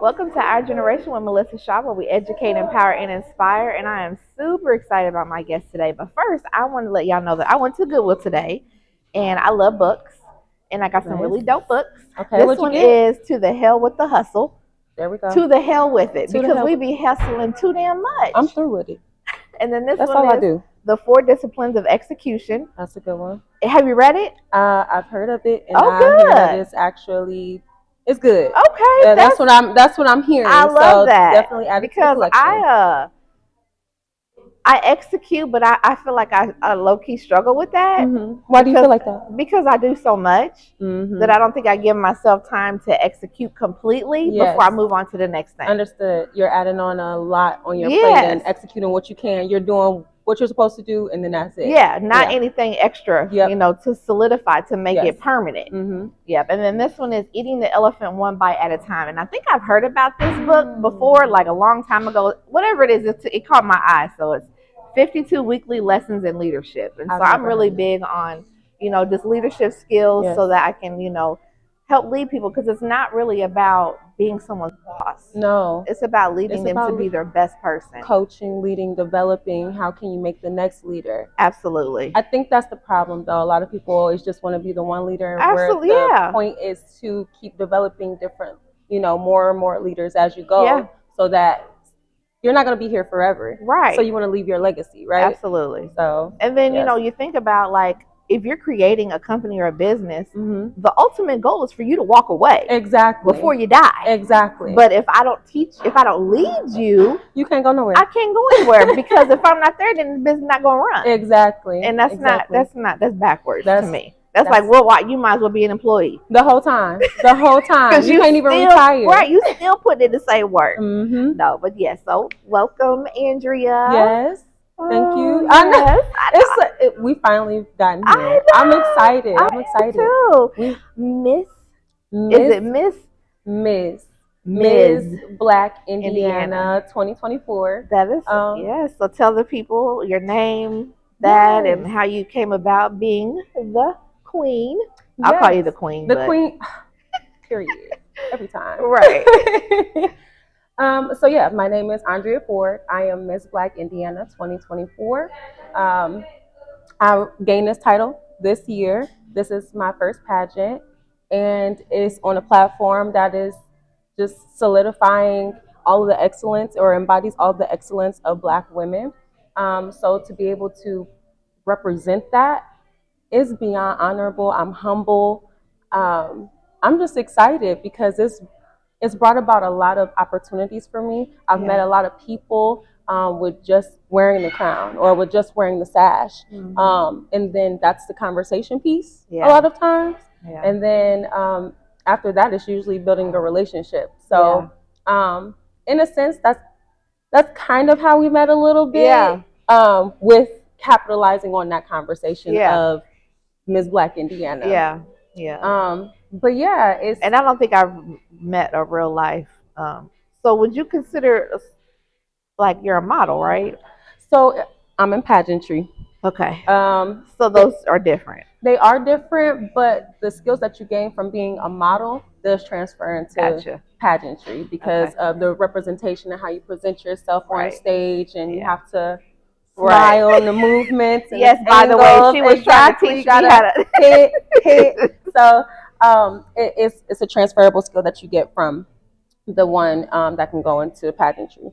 Welcome to Our Generation with Melissa Shaw, where we educate, empower, and inspire. And I am super excited about my guest today. But first, I want to let y'all know that I went to Goodwill today, and I love books, and I got some Nice. really dope books. Okay, This what'd you one get? is To the Hell with the Hustle. There we go. To the hell with it, To the because hell we with- be hustling too damn much. I'm through with it. And then this That's one all I is do. The Four Disciplines of Execution. That's a good one. Have you read it? I've heard of it, and Oh, I hear that good. it's good. Okay, Yeah, that's what I'm hearing. I love so that definitely add it to the because collection. I execute, but I feel like I low key struggle with that. Why do you feel like that? Because I do so much that I don't think I give myself time to execute completely before I move on to the next thing. Understood. You're adding on a lot on your plate and executing what you can. You're doing what you're supposed to do, and then that's it. Yeah, not anything extra, to solidify, to make it permanent. Yep. And then this one is Eating the Elephant One Bite at a Time. And I think I've heard about this book before, like a long time ago. Whatever it is, it caught my eye. So it's 52 weekly lessons in leadership. And so I'm really big on, just leadership skills so that I can, help lead people, because it's not really about being someone's boss. No. It's about leading them to be their best person. Coaching, leading, developing. How can you make the next leader? Absolutely. I think that's the problem, though. A lot of people always just want to be the one leader. Absolutely, where the point is to keep developing different, more and more leaders as you go, so that you're not going to be here forever. Right. So you want to leave your legacy, right? Absolutely. So, and then, you think about, like, if you're creating a company or a business, the ultimate goal is for you to walk away. Exactly. Before you die. Exactly. But if I don't lead you, you can't go nowhere. I can't go anywhere because if I'm not there, then the business is not going to run. Exactly. And that's backwards to me. That's like, you might as well be an employee. The whole time. Because you can't even retire. Right, you still put in the same work. No, but yes, so welcome, Andrea. Yes. Thank you. Yes, I know. We finally gotten here. I'm excited. I'm excited. Too. Is it Ms. Black Indiana 2024. That is, yes. So tell the people your name, and how you came about being the queen. I'll call you the queen. The queen, period. Every time. Right. So yeah, my name is Andrea Ford. I am Miss Black Indiana 2024. I gained this title this year. This is my first pageant, and it's on a platform that is just solidifying all of the excellence, or embodies all the excellence of Black women. So to be able to represent that is beyond honorable. I'm humble. I'm just excited because it's brought about a lot of opportunities for me. I've met a lot of people with just wearing the crown or with just wearing the sash. And then that's the conversation piece a lot of times. And then after that, it's usually building a relationship. So in a sense, that's kind of how we met a little bit, with capitalizing on that conversation of Ms. Black Indiana. But yeah, and I don't think I've met a real life. So would you consider, like, you're a model, right? So I'm in pageantry. Okay. So those are different. They are different, but the skills that you gain from being a model does transfer into pageantry because of the representation and how you present yourself on stage, and you have to smile and the movements. And by the way, she was trying to teach me how to hit. So it's a transferable skill that you get from the one that can go into pageantry.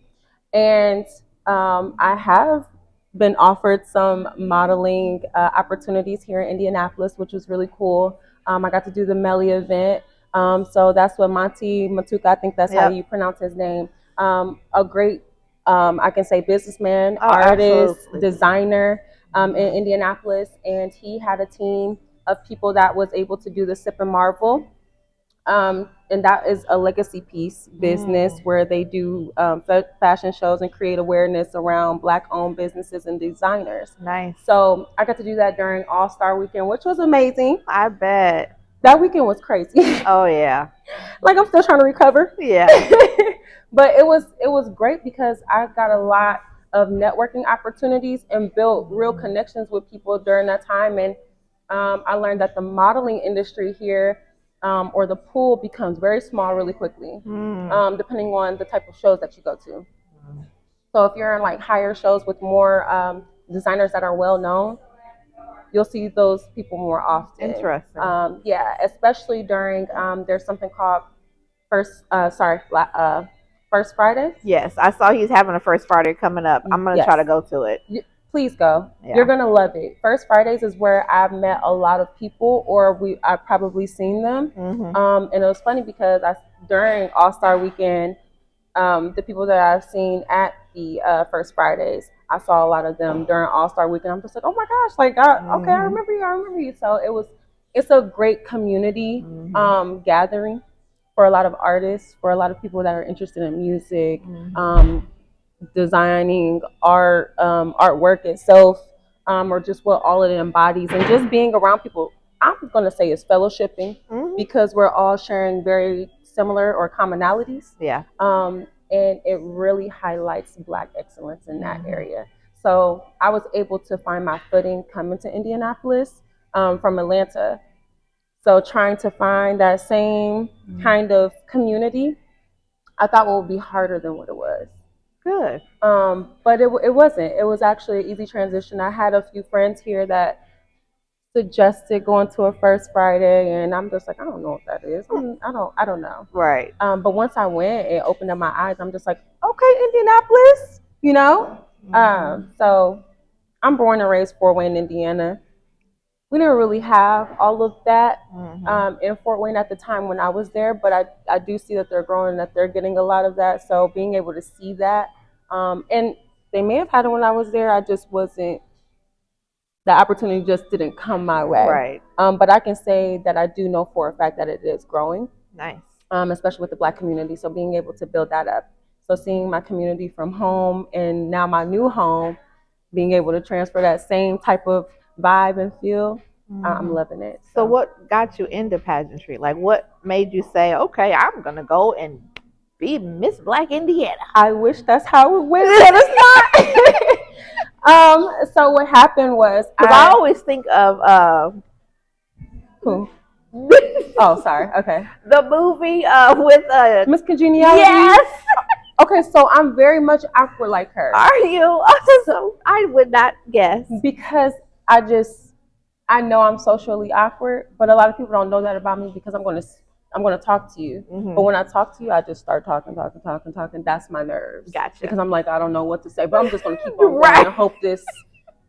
And I have been offered some modeling opportunities here in Indianapolis, which was really cool. I got to do the Melly event. So that's what Monty Matuka, I think that's how you pronounce his name. A great, I can say, businessman, artist, designer in Indianapolis. And he had a team of people that was able to do the Sip and Marvel. And that is a legacy piece business where they do fashion shows and create awareness around Black-owned businesses and designers. Nice. So I got to do that during All-Star Weekend, which was amazing. I bet. That weekend was crazy. Oh, yeah. Like, I'm still trying to recover. Yeah. But it was great because I got a lot of networking opportunities and built real connections with people during that time. And I learned that the modeling industry here or the pool becomes very small really quickly, depending on the type of shows that you go to. So if you're in like higher shows with more designers that are well known, you'll see those people more often. Interesting. Yeah, especially during there's something called First Fridays. Yes, I saw he's having a First Friday coming up. I'm gonna try to go to it. Please go. Yeah. You're gonna love it. First Fridays is where I've met a lot of people, or I've probably seen them. And it was funny because during All Star Weekend, the people that I've seen at the First Fridays, I saw a lot of them during All Star Weekend. I'm just like, oh my gosh, like, okay, I remember you. So it's a great community gathering for a lot of artists, for a lot of people that are interested in music, designing art, artwork itself, or just what all it embodies, and just being around people. I'm going to say is fellowshipping because we're all sharing very similar or commonalities. Yeah. And it really highlights Black excellence in that area. So I was able to find my footing coming to Indianapolis from Atlanta. So trying to find that same kind of community, I thought would be harder than what it was. Good. But it wasn't. It was actually an easy transition. I had a few friends here that suggested going to a First Friday, and I'm just like, I don't know what that is. I don't know. Right. But once I went, it opened up my eyes. I'm just like, okay, Indianapolis, you know. So I'm born and raised Fort Wayne, Indiana. We didn't really have all of that in Fort Wayne at the time when I was there, but I do see that they're growing, that they're getting a lot of that. So being able to see that, and they may have had it when I was there, I just wasn't, the opportunity just didn't come my way. Right. But I can say that I do know for a fact that it is growing. Nice. Especially with the Black community. So being able to build that up. So seeing my community from home and now my new home, being able to transfer that same type of vibe and feel, I'm loving it. So what got you into pageantry? Like what made you say, okay, I'm going to go and be Miss Black Indiana? I wish that's how it went, but it's not. So what happened was, I always think of who? Oh, sorry. Okay. The movie with Miss Congeniality. Yes. Okay, so I'm very much awkward like her. Are you? So I would not guess. Because I know I'm socially awkward, but a lot of people don't know that about me because I'm gonna talk to you. But when I talk to you, I just start talking. That's my nerves. Gotcha. Because I'm like, I don't know what to say, but I'm just gonna keep on going and hope this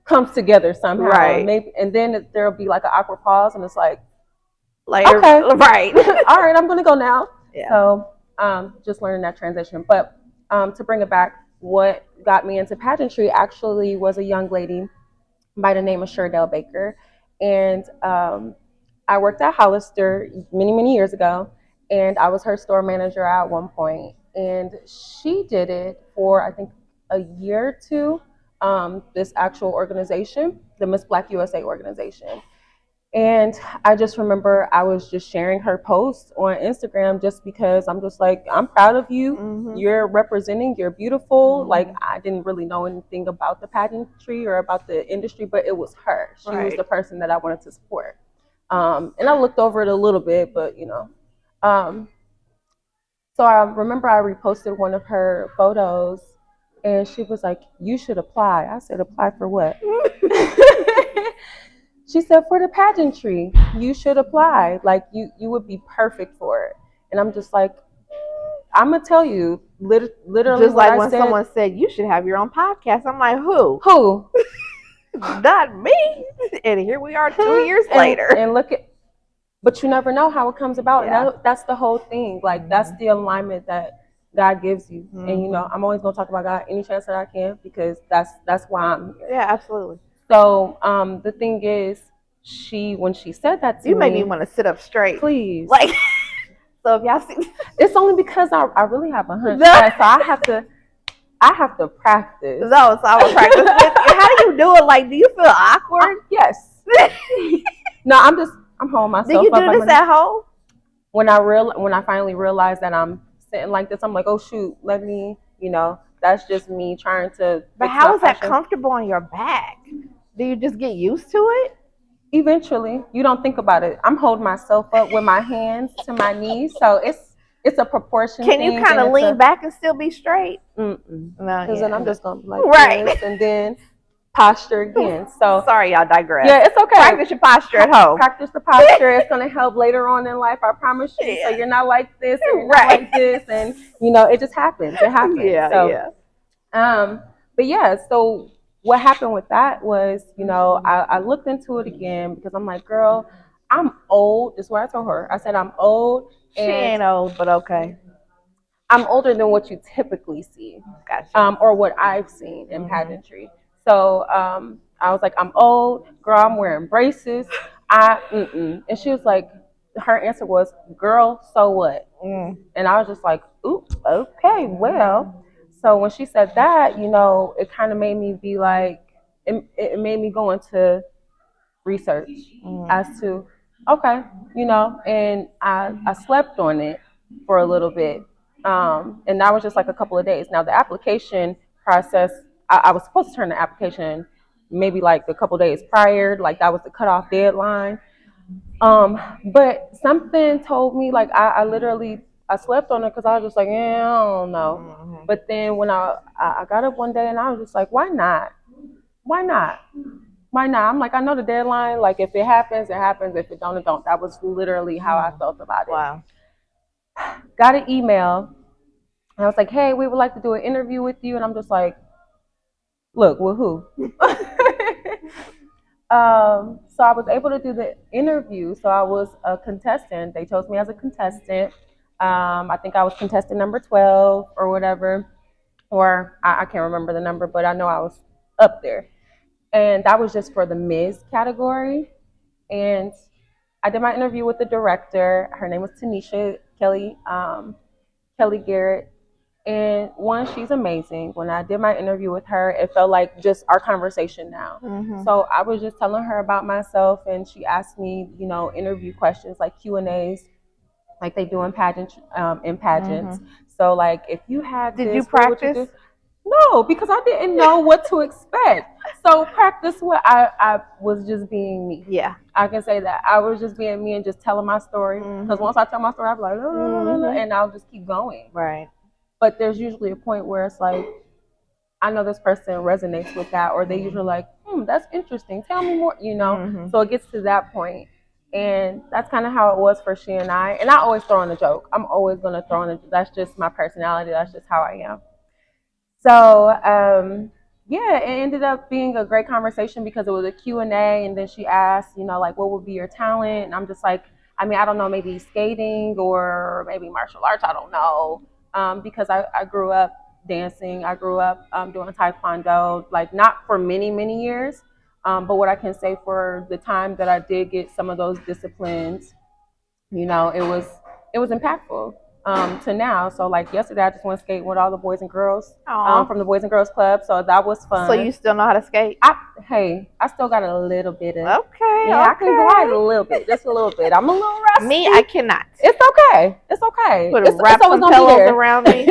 comes together somehow. Right. Maybe, and then there'll be like an awkward pause, and it's like okay, right. All right, I'm gonna go now. Yeah. So just learning that transition. But to bring it back, what got me into pageantry actually was a young lady by the name of S.T.E.A.M Baker. And I worked at Hollister many years ago, and I was her store manager at one point. And she did it for, I think, a year or two, this actual organization, the Miss Black USA organization. And I just remember I was just sharing her posts on Instagram just because I'm just like, I'm proud of you. You're representing, you're beautiful. Like, I didn't really know anything about the pageantry or about the industry, but it was her. She was the person that I wanted to support. And I looked over it a little bit, but, you know. So I remember I reposted one of her photos, and she was like, you should apply. I said, apply for what? She said, for the pageantry, you should apply. Like, you would be perfect for it. And I'm just like, I'm going to tell you, literally. Just like when someone said, you should have your own podcast. I'm like, who? Who? Not me. And here we are 2 years later. And look at, but you never know how it comes about. Yeah. And that's the whole thing. Like, that's the alignment that God gives you. And, you know, I'm always going to talk about God any chance that I can because that's why I'm here. Yeah, absolutely. So the thing is, when she said that to me, you made me want to sit up straight. Please. Like, so if y'all see, it's only because I really have a hunch. So I have to practice. No, so I will practice with you. How do you do it? Like, do you feel awkward? Yes. No, I'm holding myself. Do you do this at home? When I finally realized that I'm sitting like this, I'm like, oh shoot, let me, you know, that's just me trying to. But how is that comfortable on your back? Do you just get used to it? Eventually, you don't think about it. I'm holding myself up with my hands to my knees, so it's a proportion Can thing. you kind of lean back and still be straight? No, because then I'm just gonna be like right, this, and then posture again. So sorry, y'all digress. Yeah, it's okay. Practice your posture at home. Practice the posture. It's gonna help later on in life. I promise you. Yeah. So you're not like this, and you're not like this, and it just happens. It happens. Yeah, so, but yeah, so what happened with that was, I looked into it again because I'm like, girl, I'm old. This is what I told her. I said, I'm old. She ain't old, but okay. I'm older than what you typically see. Gotcha. Or what I've seen in pageantry. So I was like, I'm old, girl, I'm wearing braces. And she was like, her answer was, girl, so what? And I was just like, ooh, okay, well. So when she said that, it kind of made me be like, it made me go into research as to, okay, and I slept on it for a little bit. And that was just like a couple of days. Now the application process, I was supposed to turn the application maybe like a couple of days prior, like that was the cutoff deadline. But something told me, like I literally I slept on it because I was just like, yeah, I don't know. But then when I got up one day and I was just like, why not? Why not? Why not? I'm like, I know the deadline. Like, if it happens, it happens. If it don't, it don't. That was literally how I felt about it. Wow. Got an email. And I was like, hey, we would like to do an interview with you. And I'm just like, look, with who? So I was able to do the interview. So I was a contestant. They chose me as a contestant. I think I was contestant number 12 or whatever. Or I can't remember the number, but I know I was up there. And that was just for the Ms. category. And I did my interview with the director. Her name was Tanisha Kelly Garrett. And one, she's amazing. When I did my interview with her, it felt like just our conversation now. So I was just telling her about myself, and she asked me, interview questions like Q&As, like they do in pageants. So like, if you had did this, you practice? No, because I didn't know what to expect. So practice what I was just being me. Yeah. I can say that. I was just being me and just telling my story. Because once I tell my story, I'm like, and I'll just keep going. Right. But there's usually a point where it's like, I know this person resonates with that, or they usually like, that's interesting. Tell me more, So it gets to that point. And that's kind of how it was for she and I. And I always throw in a joke. I'm always going to throw in a joke. That's just my personality. That's just how I am. So, yeah, it ended up being a great conversation because it was a Q&A, and then she asked, like, what would be your talent? And I'm just like, I don't know, maybe skating or maybe martial arts. I don't know. Because I grew up dancing. I grew up doing taekwondo, like not for many, many years. But what I can say for the time that I did get some of those disciplines, it was impactful to now. So like yesterday, I just went skating with all the boys and girls from the Boys and Girls Club. So that was fun. So you still know how to skate? I still got a little bit of. Okay. Yeah, I can glide a little bit, just a little bit. I'm a little rusty. Me, I cannot. It's okay. It's okay. Wrap some pillows around me.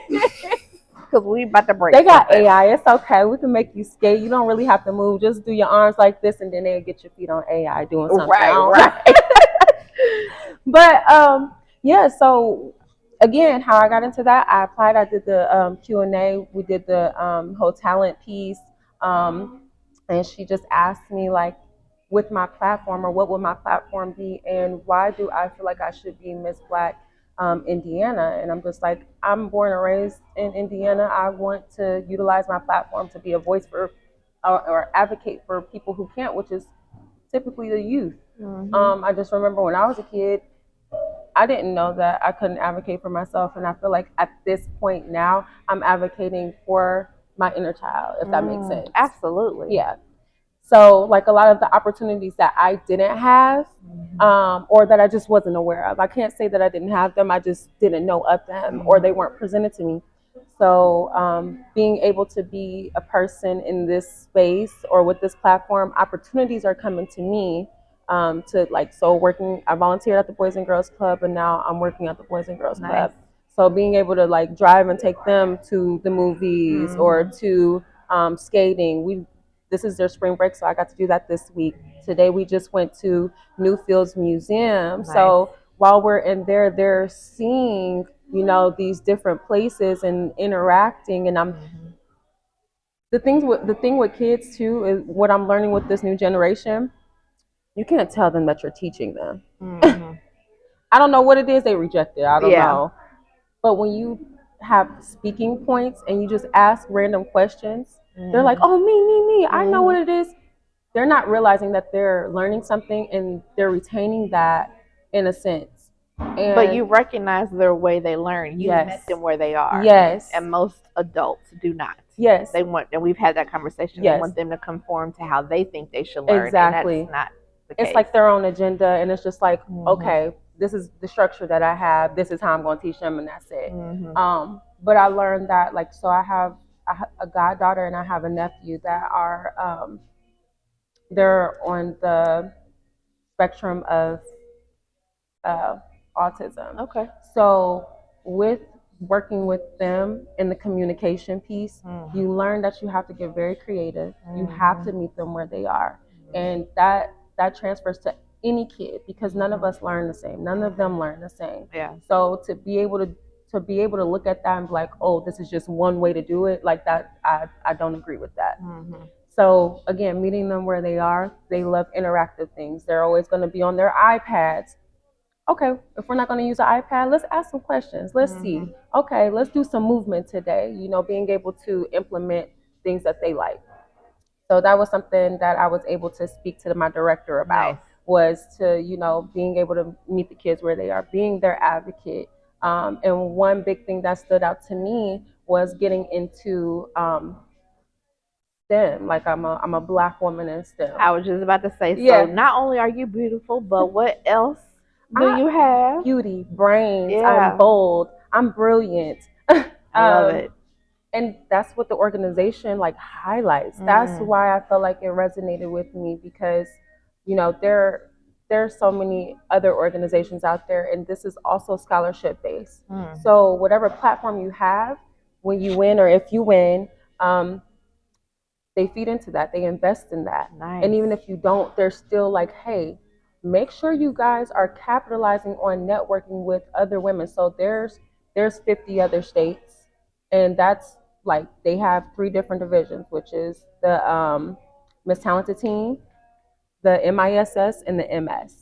Because we about to break. They got something. AI. It's okay. We can make you skate. You don't really have to move. Just do your arms like this, and then they'll get your feet on AI doing something. Right. But yeah. So again, how I got into that, I applied. I did the Q&A. We did the whole talent piece, and she just asked me like, with my platform, or what would my platform be, and why do I feel like I should be Miss Black Indiana? And I'm just like, I'm born and raised in Indiana. I want to utilize my platform to be a voice for or advocate for people who can't, which is typically the youth. I just remember when I was a kid, I didn't know that I couldn't advocate for myself, and I feel like at this point now, I'm advocating for my inner child, if that makes sense. Absolutely. Yeah. So like a lot of the opportunities that I didn't have, or that I just wasn't aware of. I can't say that I didn't have them. I just didn't know of them, or they weren't presented to me. So being able to be a person in this space or with this platform, opportunities are coming to me to like, so working, I volunteered at the Boys and Girls Club, and now I'm working at the Boys and Girls Club. So being able to like drive and take them to the movies or to skating. this is their spring break, so I got to do that this week. Today we just went to Newfields Museum. Nice. So while we're in there, they're seeing, you know, these different places and interacting. And I'm the thing with kids too is what I'm learning with this new generation. You can't tell them that you're teaching them. I don't know what it is they reject it. I don't know. But when you have speaking points and you just ask random questions, they're like, oh, me. I know what it is. They're not realizing that they're learning something and they're retaining that in a sense. And but you recognize their way they learn. You Yes. met them where they are. Yes. And most adults do not. Yes. They want, and we've had that conversation. Yes. They want them to conform to how they think they should learn. Exactly. And that's not the case. It's like their own agenda, and it's just like, okay, this is the structure that I have. This is how I'm going to teach them, and that's it. But I learned that, like, so I have a goddaughter and I have a nephew that are they're on the spectrum of autism. Okay. So with working with them in the communication piece, you learn that you have to get very creative. You have to meet them where they are, and that transfers to any kid, because none of us learn the same. None of them learn the same. Yeah. So to be able to look at that and be like, oh, this is just one way to do it, like that, I don't agree with that. So again, meeting them where they are. They love interactive things. They're always going to be on their iPads. Okay, if we're not going to use an iPad, let's ask some questions. Let's see. Okay, let's do some movement today. You know, being able to implement things that they like. So that was something that I was able to speak to my director about. Nice. Was to, you know, being able to meet the kids where they are, being their advocate. And one big thing that stood out to me was getting into STEM. Like I'm a Black woman in STEM. I was just about to say, Yeah. so not only are you beautiful, but what else do you have? Beauty, brains. Yeah. I'm bold. I'm brilliant. I love it. And that's what the organization like highlights. That's why I felt like it resonated with me, because, you know, there's so many other organizations out there, and this is also scholarship based. So whatever platform you have, when you win or if you win, they feed into that. They invest in that. Nice. And even if you don't, they're still like, hey, make sure you guys are capitalizing on networking with other women. So there's 50 other states, and that's like they have 3 different divisions, which is the Miss Talented Team, the MISS, and the MS.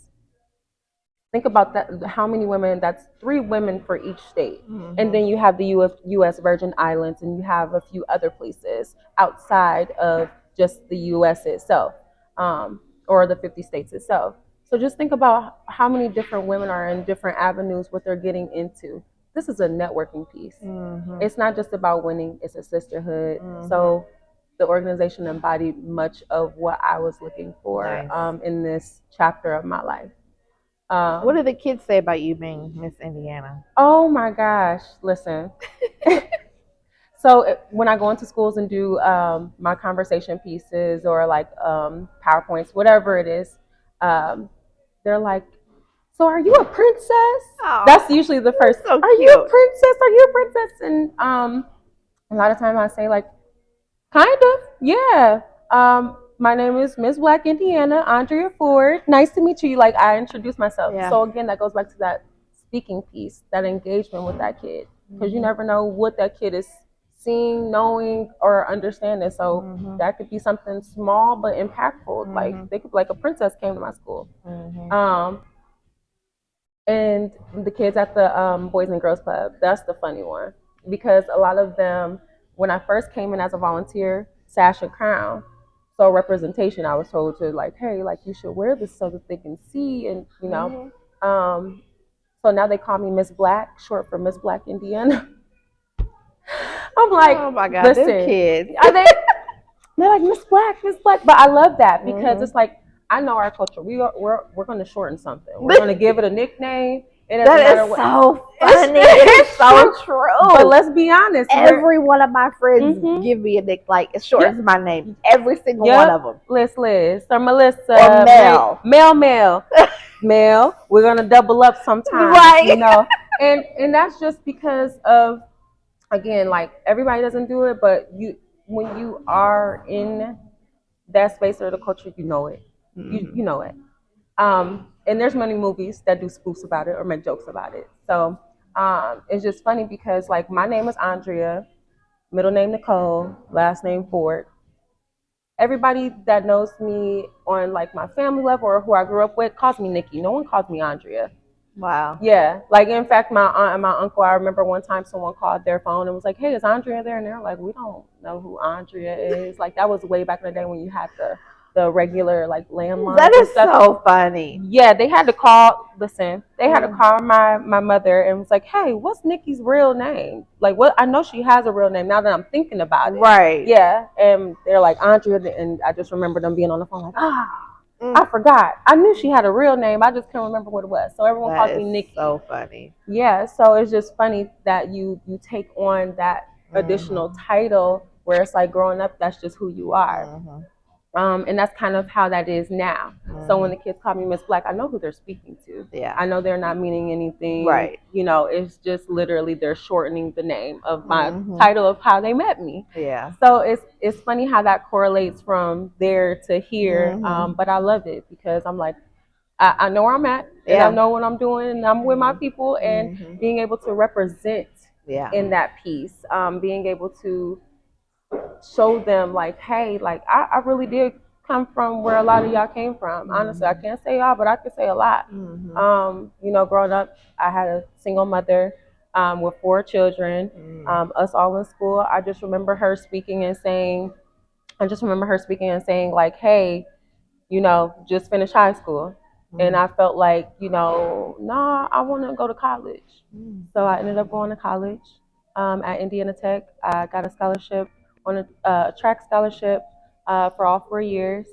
Think about that. How many women? That's 3 women for each state. And then you have the U.S. Virgin Islands, and you have a few other places outside of just the U.S. itself, or the 50 states itself. So just think about how many different women are in different avenues, what they're getting into. This is a networking piece. It's not just about winning, it's a sisterhood. So the organization embodied much of what I was looking for. Nice. In this chapter of my life. What do the kids say about you being Miss Indiana? Oh my gosh, listen. So when I go into schools and do my conversation pieces or like PowerPoints, whatever it is, they're like, so are you a princess? Oh, that's usually the first. So are you a princess? Are you a princess? And a lot of time I say like, kind of, yeah. My name is Miss Black Indiana, Andrea Ford. Nice to meet you. Like I introduce myself. Yeah. So again, that goes back to that speaking piece, that engagement with that kid, because you never know what that kid is seeing, knowing, or understanding. So that could be something small but impactful. Like they could be like, a princess came to my school. And the kids at the Boys and Girls Club, that's the funny one, because a lot of them, when I first came in as a volunteer, sash and crown. So representation, I was told to like, hey, like you should wear this so that they can see, and you know. So now they call me Miss Black, short for Miss Black Indiana. I'm like, oh my God, listen, they're kids. Are they? They're like Miss Black. But I love that, because it's like, I know our culture. We're going to shorten something. We're going to give it a nickname. That is so funny. It's so true. But let's be honest. Every one of my friends give me a nick, like it shortens my name. Every single one of them. Liz, or Melissa, or Mel. Mel. We're gonna double up sometimes, right? You know, and that's just because of, again, like everybody doesn't do it, but when you are in that space or the culture, you know it. You know it. And there's many movies that do spoofs about it or make jokes about it. So it's just funny because like my name is Andrea, middle name Nicole, last name Ford. Everybody that knows me on like my family level or who I grew up with calls me Nikki. No one calls me Andrea. Wow. Yeah, like in fact, my aunt and my uncle. I remember one time someone called their phone and was like, "Hey, is Andrea there?" And they're like, "We don't know who Andrea is." Like that was way back in the day when you had the regular like landline. That is so funny. Yeah, they had to call. Listen, they had to call my mother and was like, "Hey, what's Nikki's real name? Like, what? I know she has a real name now that I'm thinking about it." Right. Yeah, and they're like Andrea, and I just remember them being on the phone like, I forgot. I knew she had a real name. I just couldn't remember what it was. So everyone calls me Nikki. So funny. Yeah. So it's just funny that you take on that additional title where it's like growing up, that's just who you are. And that's kind of how that is now. So when the kids call me Miss Black, I know who they're speaking to. Yeah. I know they're not meaning anything. Right. You know, it's just literally they're shortening the name of my title of how they met me. Yeah. So it's funny how that correlates from there to here. But I love it because I'm like, I know where I'm at and I know what I'm doing and I'm with my people and being able to represent in that piece, being able to show them like, hey, like I really did come from where a lot of y'all came from. Honestly, I can't say all, but I can say a lot. You know, growing up, I had a single mother with 4 children, us all in school. I just remember her speaking and saying, like, hey, you know, just finished high school. And I felt like, you know, nah, I want to go to college. So I ended up going to college at Indiana Tech. I got a scholarship on a track scholarship for all 4 years.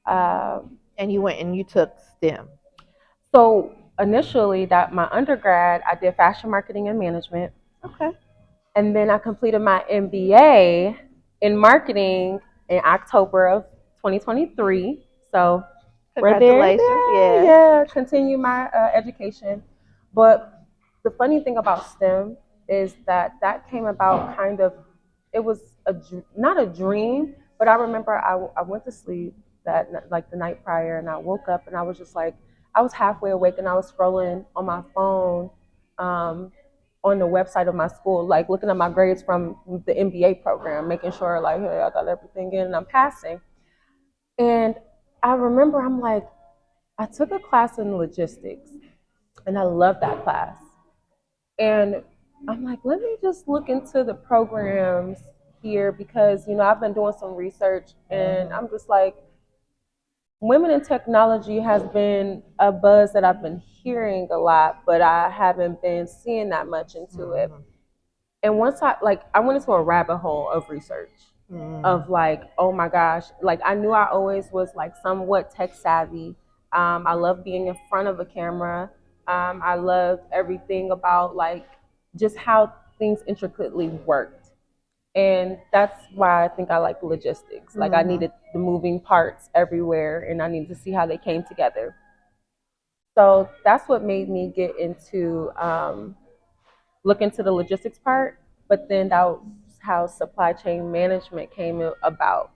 And you went and you took STEM. So initially, that my undergrad, I did fashion marketing and management. Okay. And then I completed my MBA in marketing in October of 2023. So congratulations. Yeah, continue my education. But the funny thing about STEM is that came about kind of, it was not a dream, but I remember I went to sleep like the night prior and I woke up and I was just like, I was halfway awake and I was scrolling on my phone on the website of my school, like looking at my grades from the MBA program, making sure like, hey, I got everything in and I'm passing. And I remember I'm like, I took a class in logistics and I loved that class. And I'm like, let me just look into the programs here because, you know, I've been doing some research and I'm just like, women in technology has been a buzz that I've been hearing a lot, but I haven't been seeing that much into it. And once I went into a rabbit hole of research of like, oh my gosh, like I knew I always was like somewhat tech savvy. I love being in front of a camera. I loved everything about like just how things intricately worked. And that's why I think I like logistics. Like I needed the moving parts everywhere and I needed to see how they came together. So that's what made me get into look into the logistics part, but then that was how supply chain management came about.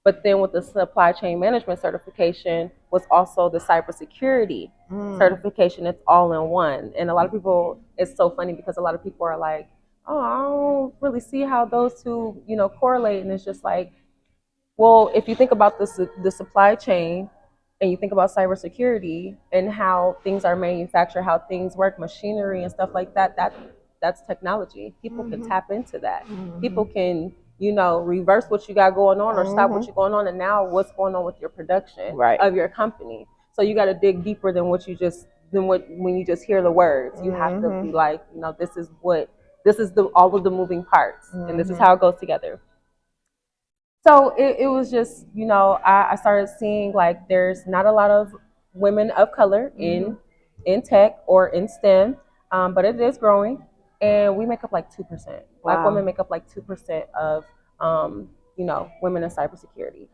But then with the supply chain management certification was also the cybersecurity certification. It's all in one. And a lot of people, it's so funny because a lot of people are like, oh, I don't really see how those two, you know, correlate. And it's just like, well, if you think about the supply chain and you think about cybersecurity and how things are manufactured, how things work, machinery and stuff like that, that's technology. People can tap into that. People can, you know, reverse what you got going on or stop what you're going on, and now what's going on with your production of your company. So you got to dig deeper than what when you just hear the words. You have to be like, you know, this is all of the moving parts, and this is how it goes together. So it was just, you know, I started seeing like there's not a lot of women of color in tech or in STEM, but it is growing, and we make up like 2%. Black women make up like 2% of, you know, women in cybersecurity.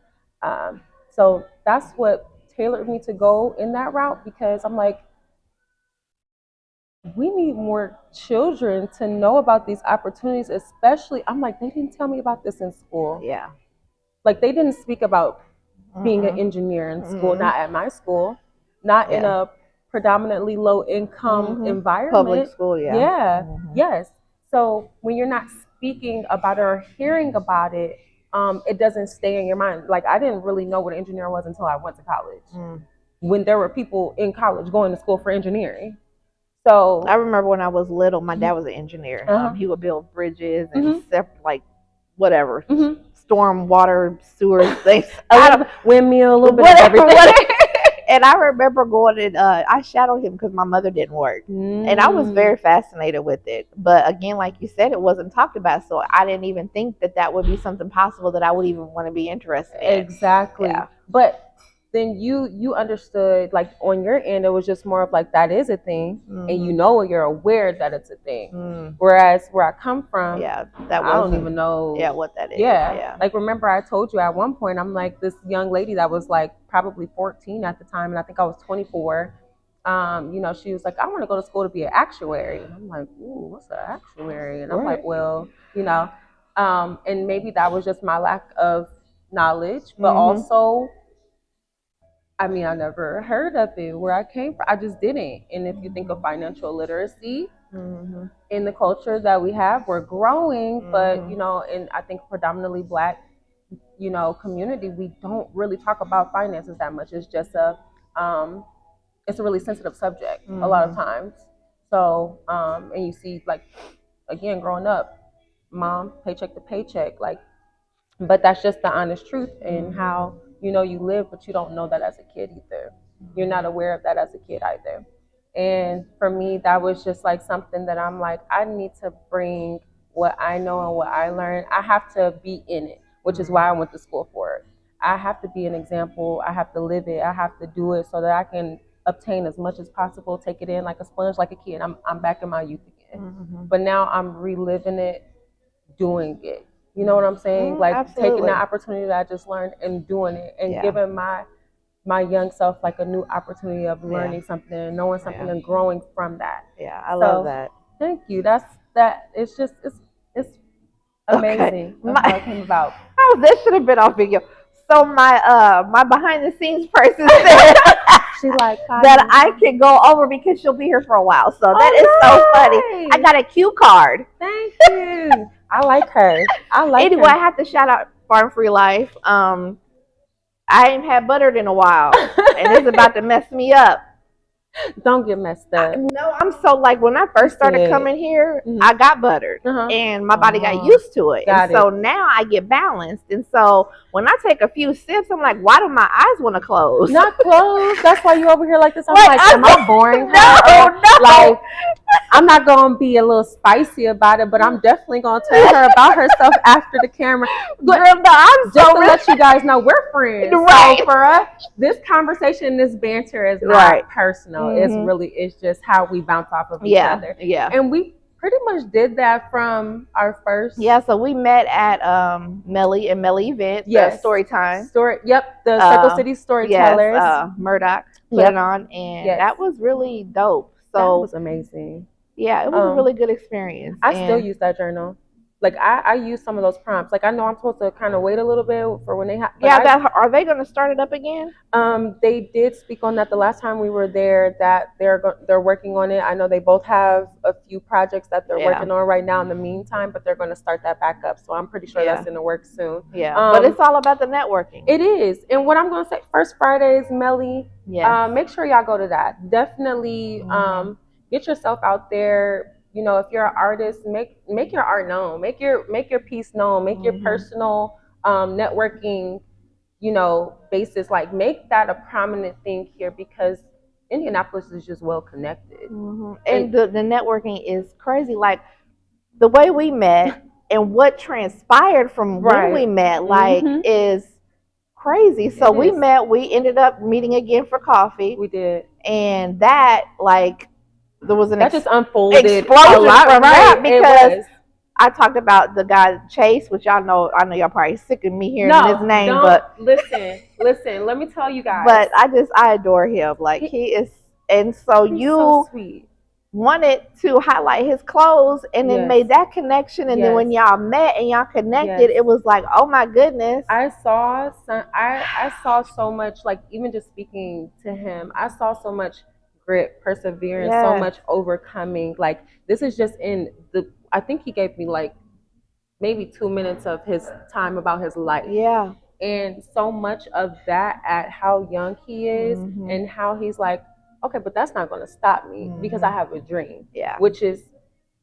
So that's what tailored me to go in that route because I'm like, we need more children to know about these opportunities, especially, I'm like, they didn't tell me about this in school. Yeah. Like they didn't speak about being an engineer in school, not at my school, not in a predominantly low income environment. Public school, Yes. So when you're not speaking about it or hearing about it, it doesn't stay in your mind. Like, I didn't really know what an engineer was until I went to college. When there were people in college going to school for engineering. So I remember when I was little, my dad was an engineer. He would build bridges and like whatever, storm water sewers things, windmill, a little bit of everything. And I remember going and I shadowed him because my mother didn't work, and I was very fascinated with it. But again, like you said, it wasn't talked about, so I didn't even think that that would be something possible that I would even want to be interested in. Exactly. Yeah. But then you understood, like, on your end, it was just more of like, that is a thing, and you're aware that it's a thing. Whereas where I come from, I don't even know what that is. Like, remember I told you at one point, I'm like, this young lady that was like probably 14 at the time, and I think I was 24. She was like, I want to go to school to be an actuary, and I'm like, ooh, what's an actuary? And I'm like, well, and maybe that was just my lack of knowledge, but also, I mean, I never heard of it where I came from. I just didn't. And if you think of financial literacy in the culture that we have, we're growing, but, in I think predominantly Black, community, we don't really talk about finances that much. It's just it's a really sensitive subject a lot of times. So, and you see, like, again, growing up, mom, paycheck to paycheck, like, but that's just the honest truth and how, you live, but you don't know that as a kid either. You're not aware of that as a kid either. And for me, that was just like something that I'm like, I need to bring what I know and what I learned. I have to be in it, which is why I went to school for it. I have to be an example. I have to live it. I have to do it so that I can obtain as much as possible, take it in like a sponge, like a kid. I'm back in my youth again. But now I'm reliving it, doing it. You know what I'm saying? Like, absolutely. Taking the opportunity that I just learned and doing it, and giving my young self like a new opportunity of learning something and knowing something and growing from that. Yeah, I love that. Thank you. That's that. It's just it's amazing how it came about. Oh, this should have been on video. So my behind the scenes person said she like that I can go over because she'll be here for a while. So that is so funny. I got a cue card. Thank you. I like her. Anyway, I have to shout out Farm Free Life. I ain't had buttered in a while, and it's about to mess me up. Don't get messed up. No, I'm so, like, when I first started coming here, I got buttered, and my body got used to it. So now I get balanced, and so when I take a few sips, I'm like, why do my eyes want to close? Not close. That's why you over here like this. I'm like, am I boring? No. Like, I'm not gonna be a little spicy about it, but I'm definitely gonna tell her about herself after the camera. Girl, no, I'm just to let you guys know we're friends. Right. So for us, this conversation, this banter is not personal. It's just how we bounce off of each other. Yeah. And we pretty much did that from our first. Yeah, so we met at Melly and Melly event. Yes. Story time. The Circle City Storytellers. Yes, Murdoch put it on, and that was really dope. So that was amazing. Yeah, it was a really good experience. I still use that journal. Like, I use some of those prompts. Like, I know I'm supposed to kind of wait a little bit for when they have. Are they going to start it up again? They did speak on that the last time we were there. That they're working on it. I know they both have a few projects that they're working on right now in the meantime, but they're going to start that back up. So I'm pretty sure that's in the works soon. Yeah, but it's all about the networking. It is, and what I'm going to say, First Fridays, Melly. Yeah. Make sure y'all go to that. Definitely. Get yourself out there. If you're an artist, make your art known, make your piece known, make your personal networking, basis, like, make that a prominent thing here, because Indianapolis is just well connected. And the networking is crazy. Like, the way we met and what transpired from when we met, like, is crazy. So we met, we ended up meeting again for coffee. We did. And that, like, there was an just unfolded explosion a lot from that, because I talked about the guy Chase, which I know y'all probably sick of me hearing his name, but listen, let me tell you guys. But I adore him. Like, he is, and so he's so sweet. wanted to highlight his clothes and then made that connection, and then when y'all met and y'all connected, it was like, oh my goodness. I saw so much, like, even just speaking to him, I saw so much grit, perseverance, so much overcoming. Like, this is just in the, I think he gave me like maybe 2 minutes of his time about his life. Yeah. And so much of that at how young he is and how he's like, okay, but that's not going to stop me because I have a dream. Yeah. Which is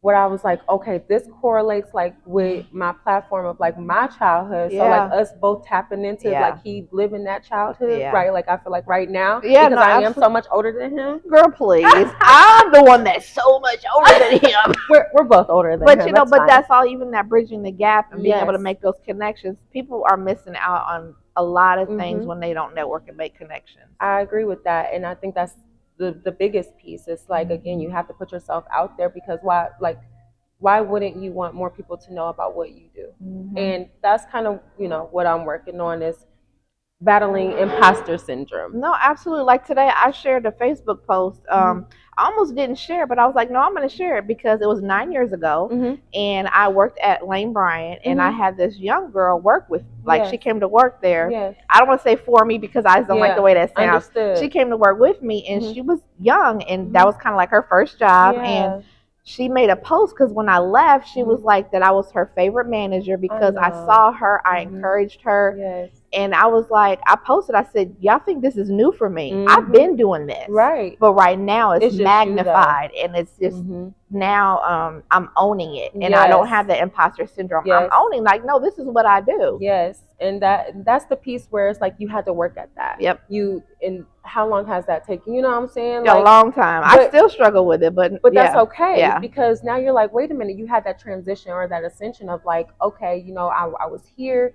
what I was like, okay, this correlates like with my platform of like my childhood. So like us both tapping into like he living that childhood, right? Like I feel like right now, because I am so much older than him. Girl, please. I'm the one that's so much older than him. We're both older than him. But you know, that's all, even that bridging the gap and being able to make those connections. People are missing out on a lot of things when they don't network and make connections. I agree with that. And I think that's the biggest piece. It's like, again, you have to put yourself out there, because why wouldn't you want more people to know about what you do? And that's kind of, what I'm working on, is battling imposter syndrome. No, absolutely. Like today, I shared a Facebook post. I almost didn't share, but I was like, no, I'm going to share it, because it was 9 years ago, and I worked at Lane Bryant, and I had this young girl work with, like, she came to work there. I don't want to say for me, because I just don't like the way that sounds. Understood. She came to work with me, and she was young, and that was kind of like her first job, and she made a post, because when I left, she was like that I was her favorite manager, because I saw her, I encouraged her, and I was like, I posted, I said, y'all think this is new for me? I've been doing this, right? But right now it's magnified, and it's just now I'm owning it, and I don't have the imposter syndrome. I'm owning, like, no, this is what I do. And that's the piece where it's like you had to work at that. And how long has that taken? You know what I'm saying? A long time. I still struggle with it, but that's okay, because now you're like, wait a minute, you had that transition or that ascension of like, okay, I was here,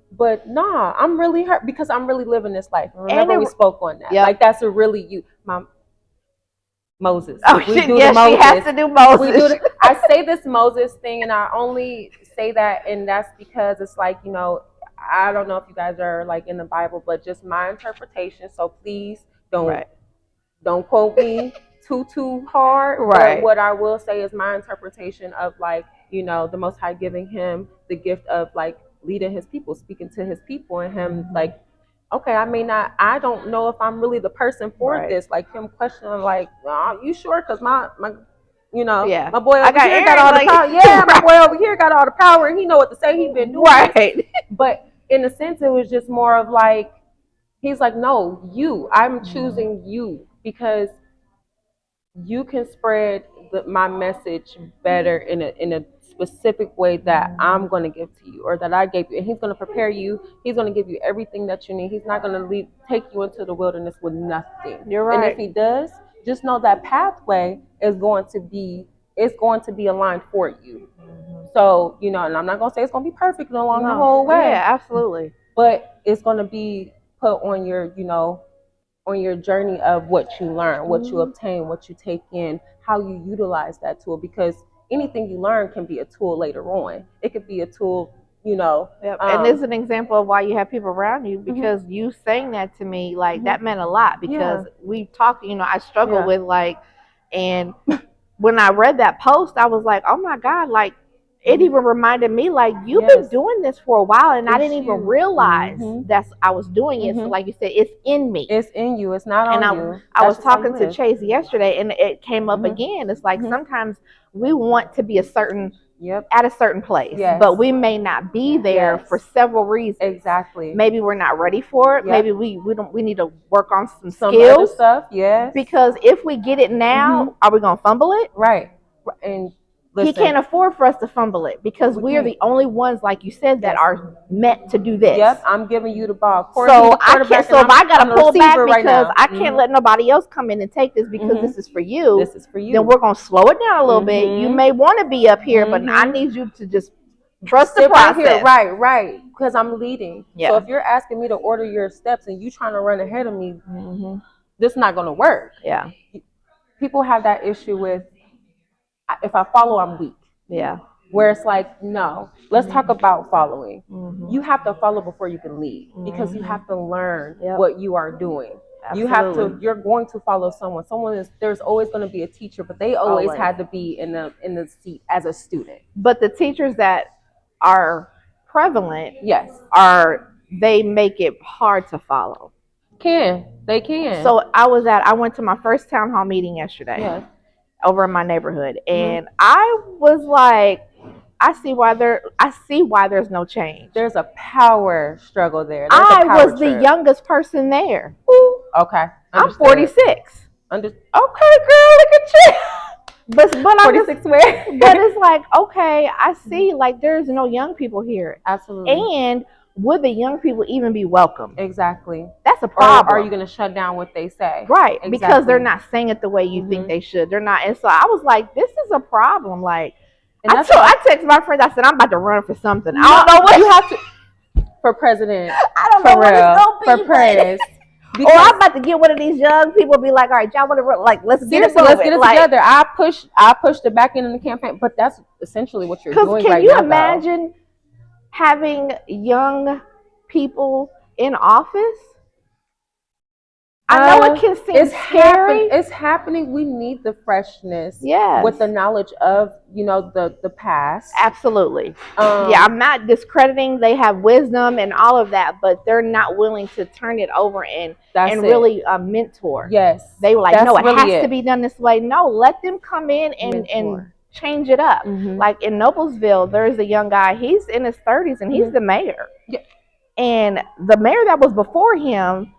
but nah, I'm really hurt because I'm really living this life. And remember, we spoke on that. Like, that's a really Moses. Oh, she has to do Moses. I say this Moses thing, and I only say that, and that's because it's like, I don't know if you guys are like in the Bible, but just my interpretation. So please don't quote me too hard. But what I will say is my interpretation of, like, the Most High giving him the gift of like leading his people, speaking to his people, and him like, okay, I don't know if I'm really the person for this. Like, him questioning, like, oh, you sure? Because my my boy over here got all the power. Yeah, my boy over here got all the power, and he know what to say. He been doing But in a sense, it was just more of like, he's like, no, I'm choosing you, because you can spread my message better in a specific way that I'm going to give to you, or that I gave you. And he's going to prepare you. He's going to give you everything that you need. He's not going to take you into the wilderness with nothing. You're right. And if he does, just know that pathway is going to be aligned for you. So, and I'm not going to say it's going to be perfect along the whole way. Yeah, absolutely. But it's going to be put on your, on your journey of what you learn, what you obtain, what you take in, how you utilize that tool. Because anything you learn can be a tool later on. It could be a tool, and this is an example of why you have people around you, because you saying that to me, like, that meant a lot, because we talked, I struggle with, like, and when I read that post, I was like, oh my God, like, it even reminded me, like, you've been doing this for a while, and I didn't even realize I was doing it. So, like you said, it's in me. It's in you. It's not on you. I was talking to Chase yesterday, and it came up again. It's like sometimes we want to be a certain at a certain place, but we may not be there for several reasons. Exactly. Maybe we're not ready for it. Maybe we need to work on some skills. Other stuff. Because if we get it now, are we gonna fumble it? Right. And listen, he can't afford for us to fumble it, because we are the only ones, like you said, that are meant to do this. I'm giving you the ball. So I can't. So if I gotta pull back because I can't let nobody else come in and take this, because this is for you. This is for you. Then we're gonna slow it down a little bit. You may want to be up here, but I need you to just trust the process. Right. Because I'm leading. So if you're asking me to order your steps and you trying to run ahead of me, this is not gonna work. People have that issue with, if I follow, I'm weak. Where it's like, no, let's talk about following. You have to follow before you can lead, because you have to learn what you are doing. Absolutely. You're going to follow someone. There's always going to be a teacher, but they always had to be in the seat as a student. But the teachers that are prevalent, yes, they make it hard to follow. They can. So I went to my first town hall meeting yesterday. Yes. Over in my neighborhood, and I was like, I see why there's no change. There's a power struggle there. I was the youngest person there. Ooh, okay. I'm 46. Okay, girl, look at you. But 46 where? But it's like, okay, I see, like, there's no young people here. Absolutely. And would the young people even be welcome? Exactly. That's a problem. Or are you going to shut down what they say? Right. Exactly. Because they're not saying it the way you think they should. They're not. And so I was like, this is a problem. Like, I texted my friends. I said, I'm about to run for something. I don't know what you have to for president. I don't know what it's gonna be. For president. Or I'm about to get one of these young people. Be like, all right, y'all want to let's get it together. I pushed it back in the campaign, but that's essentially what you're doing right now. Can you imagine having young people in office? I know it can seem scary. It's happening. We need the freshness. Yes. With the knowledge of, the past. Absolutely. Yeah, I'm not discrediting. They have wisdom and all of that, but they're not willing to turn it over and really mentor. Yes. They were like, no, it has to be done this way. No, let them come in and change it up. Like in Noblesville, there's a young guy. He's in his 30s and he's the mayor. Yeah. And the mayor that was before him,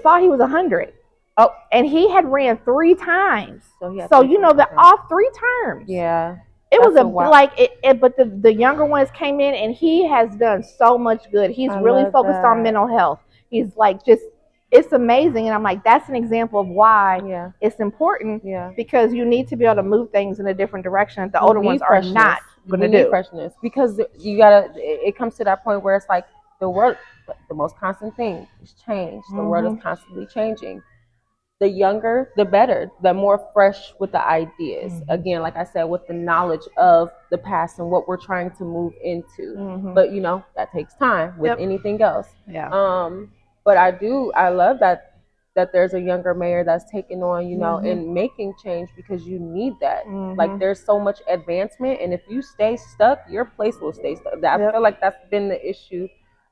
thought he was 100. Oh, and he had ran 3 times. So that off 3 terms. Yeah. It was but the younger ones came in and he has done so much good. He's really focused on mental health. He's like it's amazing. And I'm like, that's an example of why it's important. Yeah. Because you need to be able to move things in a different direction that the older ones are not going to do. Freshness. Because it comes to that point where it's like the world, the most constant thing is change. The world is constantly changing. The younger, the better, the more fresh with the ideas. Again, like I said, with the knowledge of the past and what we're trying to move into. But that takes time with anything else. Yeah. But I love that there's a younger mayor that's taking on, and making change, because you need that. Like, there's so much advancement, and if you stay stuck, your place will stay stuck. I feel like that's been the issue.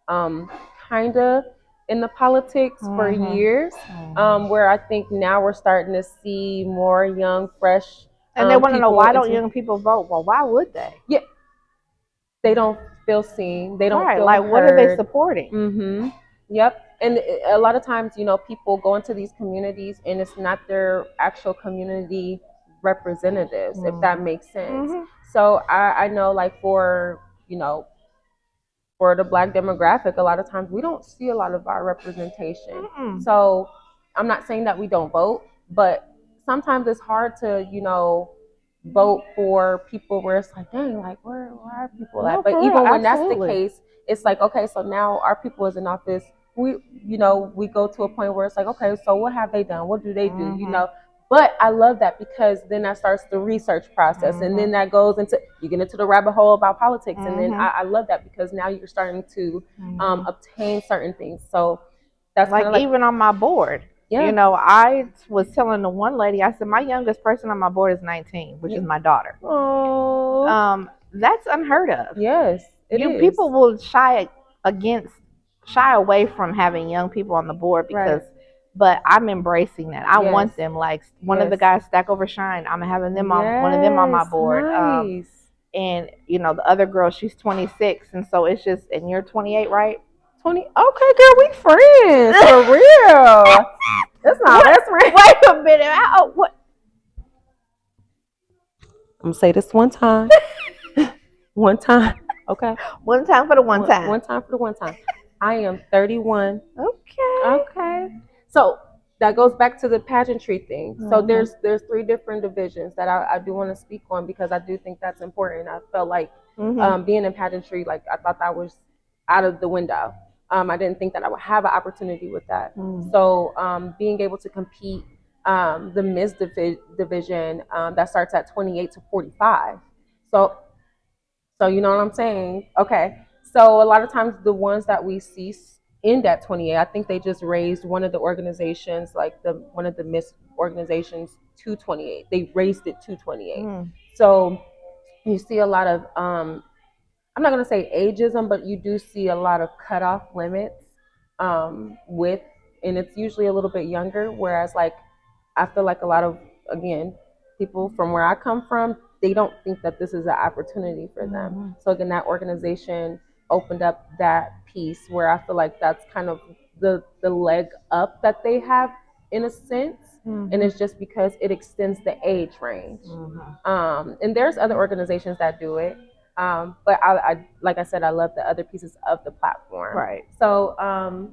Kind of in the politics for years, where I think now we're starting to see more young, fresh. And they want to know, why don't young people vote? Well, why would they? Yeah, they don't feel seen. They don't feel like heard. What are they supporting? Yep. And a lot of times, people go into these communities and it's not their actual community representatives, if that makes sense. So I know, like, for the Black demographic, a lot of times we don't see a lot of our representation. So I'm not saying that we don't vote, but sometimes it's hard to, vote for people where it's like, dang, like, where are people at? But even when that's the case, it's like, okay, so now our people is in office. We go to a point where it's like, okay, so what have they done? What do they do? But I love that, because then that starts the research process, and then that goes into, you get into the rabbit hole about politics, and then I love that, because now you're starting to obtain certain things. So that's like even on my board. Yeah. I was telling the one lady, I said, my youngest person on my board is 19, which is my daughter. Oh. That's unheard of. Yes, it is. People will shy away from having young people on the board because. Right. But I'm embracing that. I want them. Like one of the guys, Stack Over Shine, I'm having them on one of them on my board. Nice. And the other girl, she's 26, and so it's just. And you're 28, right? 20. Okay, girl, we friends for real. That's not. That's real. Wait a minute. What? I'm gonna say this one time. One time. Okay. One time for the one time. One time for the one time. I am 31. Okay. So that goes back to the pageantry thing. So there's 3 different divisions that I do want to speak on, because I do think that's important. I felt like being in pageantry, like, I thought that was out of the window. I didn't think that I would have an opportunity with that. So being able to compete, the Ms. division, that starts at 28 to 45. So you know what I'm saying? Okay. So a lot of times the ones that we see end at 28. I think they just raised one of the organizations, like one of the Miss organizations, to 28. They raised it to 28. So you see a lot of I'm not going to say ageism, but you do see a lot of cutoff limits with, and it's usually a little bit younger. Whereas, like, I feel like a lot of, again, people from where I come from, they don't think that this is an opportunity for them. So, again, that organization opened up that piece where I feel like that's kind of the leg up that they have in a sense. And it's just because it extends the age range. And there's other organizations that do it. But I, like I said, I love the other pieces of the platform. Right. So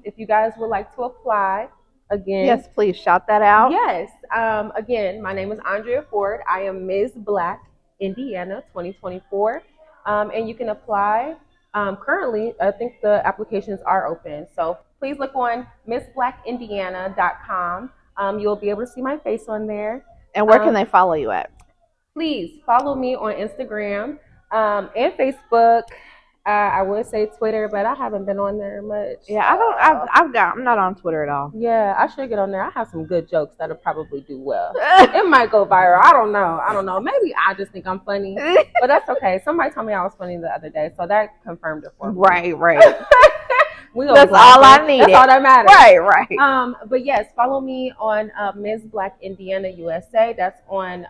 if you guys would like to apply, again. Yes, please shout that out. Yes. Again, my name is Andrea Ford. I am Ms. Black, Indiana 2024. And you can apply. Currently, I think the applications are open. So please look on MissBlackIndiana.com. You'll be able to see my face on there. And where can they follow you at? Please follow me on Instagram and Facebook. I would say Twitter, but I haven't been on there much. Yeah, I'm not on Twitter at all. Yeah, I should get on there. I have some good jokes that'll probably do well. It might go viral. I don't know. Maybe I just think I'm funny, but that's okay. Somebody told me I was funny the other day, so that confirmed it for me. Right. That's all I need. That's all that matters. Right. But yes, follow me on Ms. Black Indiana USA. That's on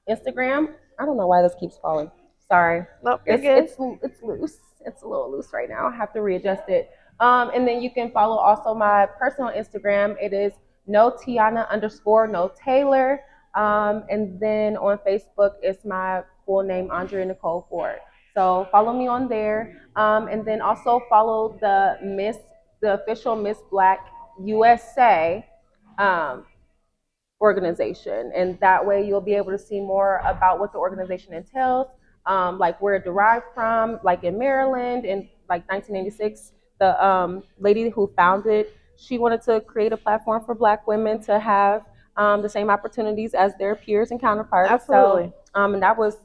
Instagram. I don't know why this keeps falling. Sorry. Nope, it's loose. It's a little loose right now. I have to readjust it. And then you can follow also my personal Instagram. It is _no Taylor. And then on Facebook, it's my full name, Andrea Nicole Ford. So follow me on there. And then also follow the official Miss Black USA organization. And that way you'll be able to see more about what the organization entails. Like where it derived from, like in Maryland in like 1986, the lady who founded, she wanted to create a platform for Black women to have the same opportunities as their peers and counterparts. Absolutely. So, and that was,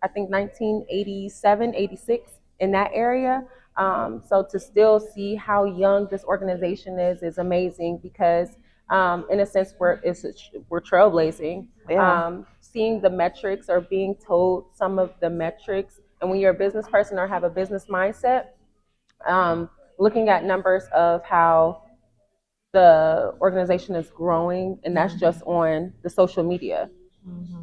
I think, 1987, 86 in that area. So to still see how young this organization is amazing because in a sense we're trailblazing. Yeah. Seeing the metrics or being told some of the metrics, and when you're a business person or have a business mindset, looking at numbers of how the organization is growing, and that's just on the social media,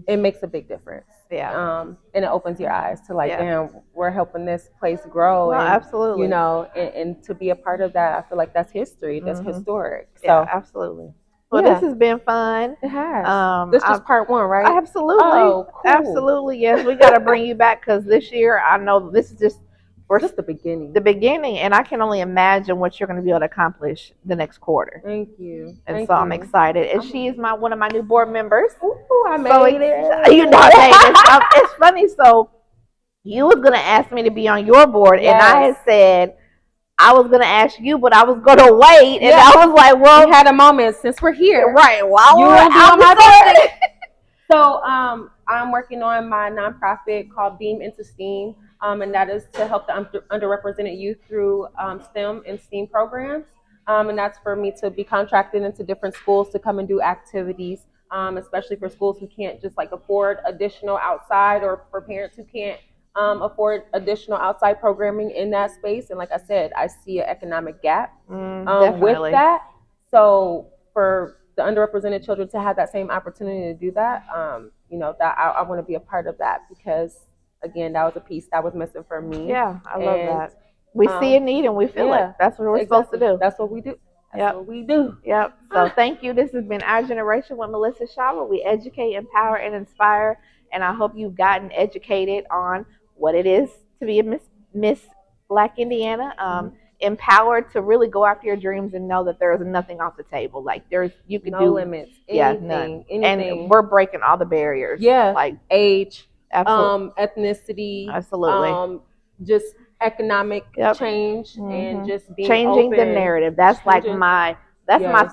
it makes a big difference. Yeah. And it opens your eyes to like, damn, we're helping this place grow. No, and, absolutely. You know, and to be a part of that, I feel like that's history. That's historic. So yeah, absolutely. Well, this has been fun. It has. This is part one, right? Absolutely. Oh, cool. Absolutely. Yes, we got to bring you back because this year, I know this is just the beginning. The beginning, and I can only imagine what you're going to be able to accomplish the next quarter. Thank you. And so I'm excited. And she is one of my new board members. Ooh, I made it. You know, I made it. It's funny. So you was going to ask me to be on your board, and I had said I was going to ask you, but I was going to wait. And I was like, well, we had a moment since we're here. Right. Well, you want to be on my board? So I'm working on my nonprofit called Beam into S.T.E.A.M. And that is to help the underrepresented youth through STEM and STEAM programs. And that's for me to be contracted into different schools to come and do activities, especially for schools who can't just like afford additional outside, or for parents who can't afford additional outside programming in that space. And like I said, I see an economic gap with that. So for the underrepresented children to have that same opportunity to do that, you know, that I want to be a part of that because, again, that was a piece that was missing for me. Yeah, I love that. We see a need and we feel it. That's what we're supposed to do. That's what we do. That's what we do. Yep. So thank you. This has been Our Generation with Melissa Shaw, where we educate, empower, and inspire. And I hope you've gotten educated on what it is to be a Miss Black Indiana. Empowered to really go after your dreams and know that there is nothing off the table. Like you can do limits. Anything. And we're breaking all the barriers. Yeah. Like age, absolutely. Ethnicity, absolutely. Just economic change and just being changing open. The narrative. That's like my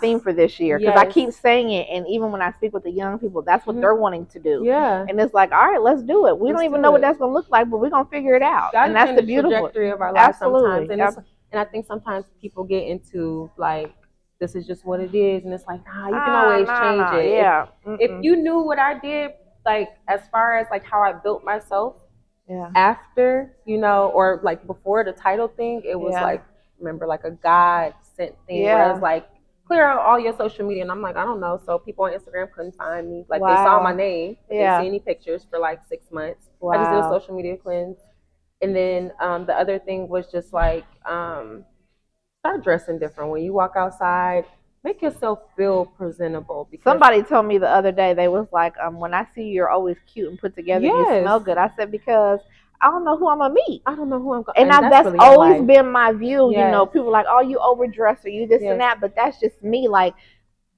theme for this year because I keep saying it, and even when I speak with the young people, that's what they're wanting to do. Yeah, and it's like, all right, let's do it. We don't even know what that's gonna look like, but we're gonna figure it out. And that's the beautiful trajectory of our lives sometimes. And I think sometimes people get into like, this is just what it is, and it's like, nah, you can always change it. Yeah. If you knew what I did, like as far as like how I built myself, yeah, after, or like before the title thing, it was like, remember, like a God sent thing where it's like, clear out all your social media. And I'm like, I don't know. So people on Instagram couldn't find me. Like they saw my name, but they see any pictures for like 6 months. I just did a social media cleanse. And then the other thing was just like, start dressing different. When you walk outside, make yourself feel presentable. Because somebody told me the other day, they was like, when I see you're always cute and put together, you smell good. I said, because I don't know who I'm gonna meet. I don't know who I'm going. And that's really always been my view. People like, oh, you overdress or you this and that, but that's just me. Like,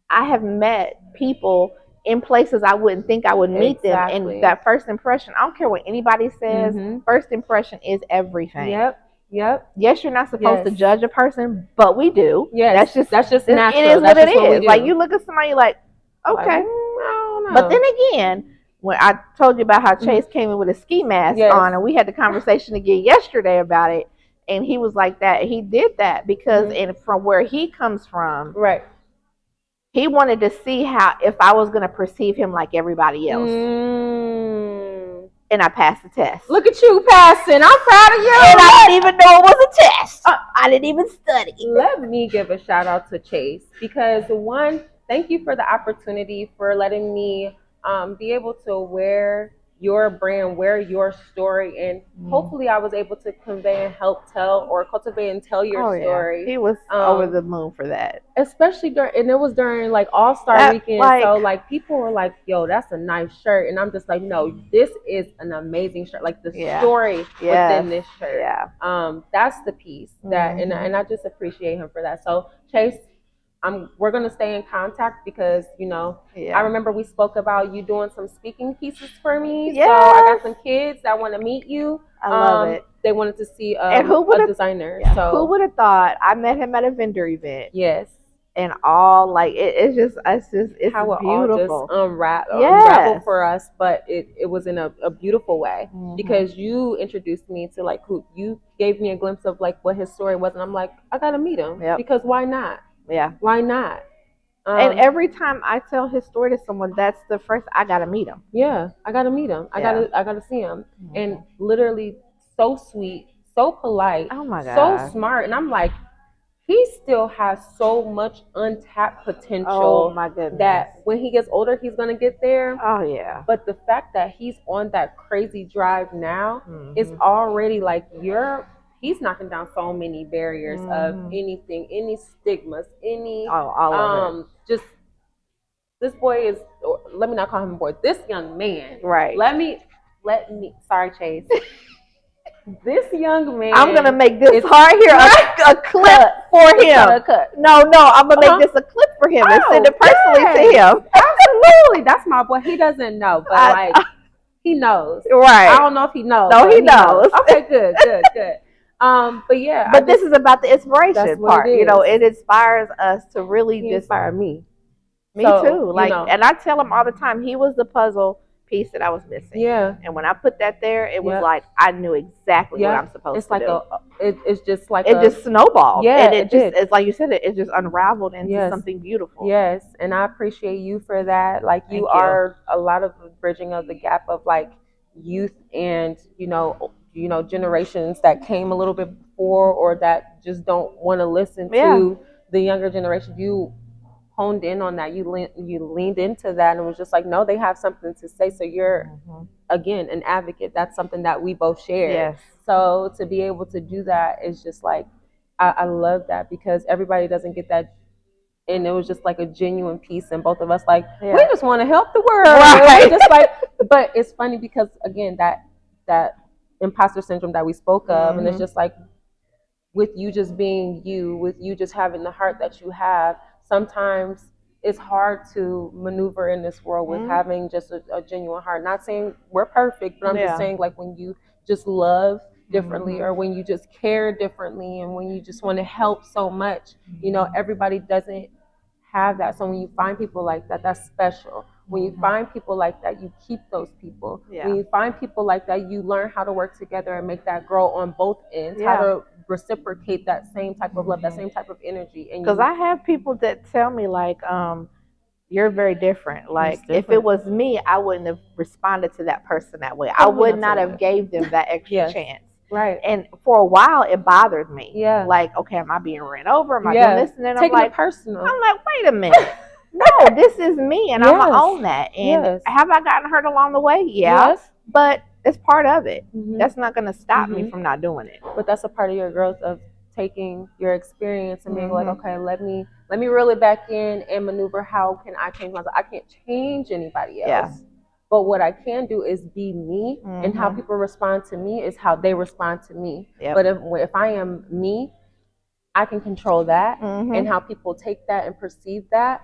I have met people in places I wouldn't think I would meet them, and that first impression, I don't care what anybody says. First impression is everything. Yep. Yes, you're not supposed to judge a person, but we do. Yes. That's just natural. It is what it is. Like, you look at somebody, you're like, okay. I don't know. But then again, when I told you about how Chase came in with a ski mask on, and we had the conversation again yesterday about it, and he was like that. He did that because, and from where he comes from, right, he wanted to see how, if I was going to perceive him like everybody else. And I passed the test. Look at you passing. I'm proud of you. And I didn't even know it was a test. I didn't even study. Let me give a shout out to Chase, because one, thank you for the opportunity for letting me be able to wear your brand, wear your story, and hopefully I was able to convey and help tell or cultivate and tell your story. He was over the moon for that. Especially and it was during like All-Star weekend. So like people were like, yo, that's a nice shirt. And I'm just like, no, this is an amazing shirt. Like the story within this shirt. Yeah. That's the piece that, and I just appreciate him for that. So Chase, we're gonna stay in contact because I remember we spoke about you doing some speaking pieces for me. So I got some kids that want to meet you. I love it. They wanted to see a designer. So who would have thought? I met him at a vendor event. Yes. And all like it's how it beautiful. All just unraveled for us, but it was in a beautiful way, because you introduced me to like who you gave me a glimpse of like what his story was, and I'm like, I gotta meet him because why not? Yeah. Why not? And every time I tell his story to someone, that's the first, I gotta meet him. Yeah, I gotta meet him. I gotta see him. And literally so sweet, so polite, oh my God, so smart. And I'm like, he still has so much untapped potential. Oh my goodness. That when he gets older, he's gonna get there. Oh yeah. But the fact that he's on that crazy drive now is already like he's knocking down so many barriers of anything, any stigmas, any all of it. Just this boy is, let me not call him a boy, this young man. Right. Let me sorry, Chase. This young man. I'm gonna make this right here a clip for him. No, I'm gonna make this a clip for him and send it personally to him. Absolutely, that's my boy. He doesn't know, but he knows. Right. I don't know if he knows. No, he knows. Okay, good. But yeah. But this is about the inspiration part. It inspires us to really inspire me. Me too. Like, and I tell him all the time, he was the puzzle piece that I was missing. Yeah. And when I put that there, it was like I knew exactly what I'm supposed to do. It's just like it just snowballed. Yeah. And it's like you said, it just unraveled into something beautiful. Yes. And I appreciate you for that. Like you are a lot of the bridging of the gap of like youth and generations that came a little bit before or that just don't want to listen to the younger generation. You honed in on that. You leaned into that and was just like, no, they have something to say. So you're again an advocate. That's something that we both share. Yes. So to be able to do that is just like I love that, because everybody doesn't get that. And it was just like a genuine piece, and both of us like we just want to help the world. Right. Just like, but it's funny because again that imposter syndrome that we spoke of, and it's just like with you just being you, with you just having the heart that you have. Sometimes it's hard to maneuver in this world with having just a genuine heart. Not saying we're perfect, but I'm just saying like when you just love differently or when you just care differently and when you just want to help so much, everybody doesn't have that. So when you find people like that, that's special. When you find people like that, you keep those people. When you find people like that, you learn how to work together and make that grow on both ends, how to reciprocate that same type of love, that same type of energy. And because I have people that tell me like, you're very different. Like if it was me, I wouldn't have responded to that person that way. I would not have gave them that extra chance. Right. And for a while, it bothered me. Yeah. Like, okay, am I being ran over? Am I doing this? And then I'm like, personal. I'm like, wait a minute. No, this is me, and I'm gonna own that. And have I gotten hurt along the way? Yeah. But it's part of it. That's not gonna stop me from not doing it. But that's a part of your growth of taking your experience and being like, okay, let me reel it back in and maneuver. How can I change myself? I can't change anybody else. Yeah. But what I can do is be me, and how people respond to me is how they respond to me. Yep. But if I am me, I can control that, and how people take that and perceive that.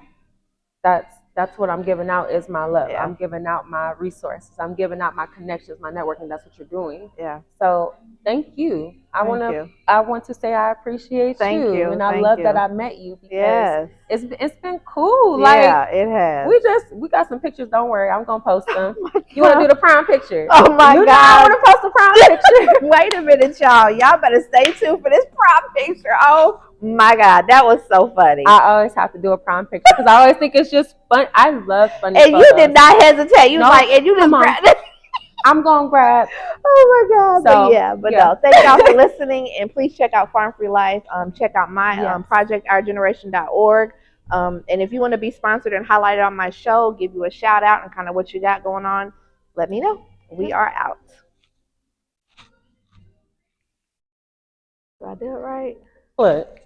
That's what I'm giving out is my love. Yeah. I'm giving out my resources. I'm giving out my connections, my networking. That's what you're doing. Yeah. So thank you. I want to say I appreciate you. And I love that I met you, because it's been cool. Yeah, it has. We got some pictures. Don't worry, I'm gonna post them. You want to do the prom picture? Oh my God! I want to post the prom picture. Wait a minute, y'all. Y'all better stay tuned for this prom picture. Oh my God, that was so funny. I always have to do a prom picture because I always think it's just fun. I love funny and photos. You did not hesitate. You was like, and you just grabbed it. I'm going to grab. Oh my God. So, no, thank y'all for listening. And please check out Farm Free Life. Check out my project, ourgeneration.org. And if you want to be sponsored and highlighted on my show, give you a shout out and kind of what you got going on, let me know. We are out. Did I do it right? What?